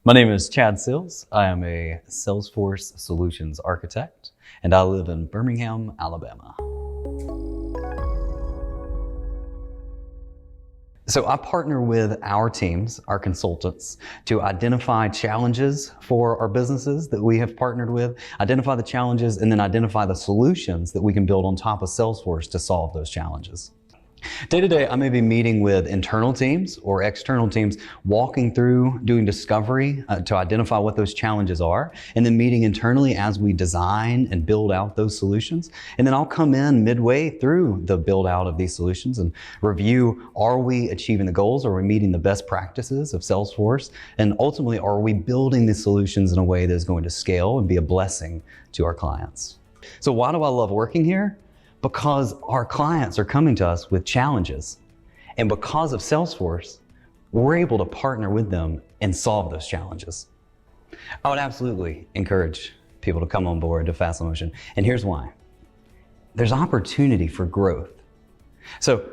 My name is Chad Sills. I am a Salesforce Solutions Architect, and I live in Birmingham, Alabama. So I partner with our teams, our consultants, to identify challenges for our businesses that we have partnered with, identify the challenges, and then identify the solutions that we can build on top of Salesforce to solve those challenges. Day to day, I may be meeting with internal teams or external teams, walking through, doing discovery to identify what those challenges are, and then meeting internally as we design and build out those solutions. And then I'll come in midway through the build out of these solutions and review, are we achieving the goals? Are we meeting the best practices of Salesforce? And ultimately, are we building these solutions in a way that is going to scale and be a blessing to our clients? So why do I love working here? Because our clients are coming to us with challenges. And because of Salesforce, we're able to partner with them and solve those challenges. I would absolutely encourage people to come on board to Fast Motion. And here's why. There's opportunity for growth. So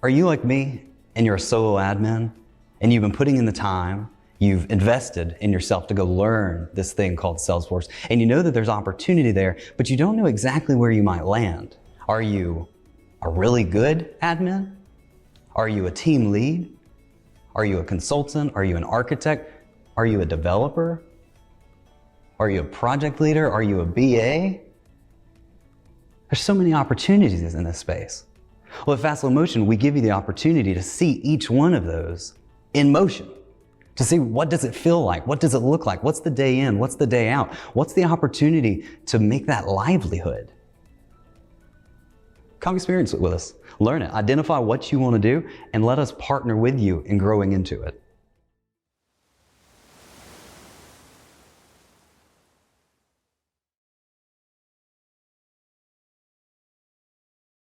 are you like me and you're a solo admin and you've been putting in the time, you've invested in yourself to go learn this thing called Salesforce, and you know that there's opportunity there, but you don't know exactly where you might land? Are you a really good admin? Are you a team lead? Are you a consultant? Are you an architect? Are you a developer? Are you a project leader? Are you a BA? There's so many opportunities in this space. Well, at Fast Motion, we give you the opportunity to see each one of those in motion, to see what does it feel like? What does it look like? What's the day in? What's the day out? What's the opportunity to make that livelihood? Come experience it with us. Learn it. Identify what you want to do and let us partner with you in growing into it.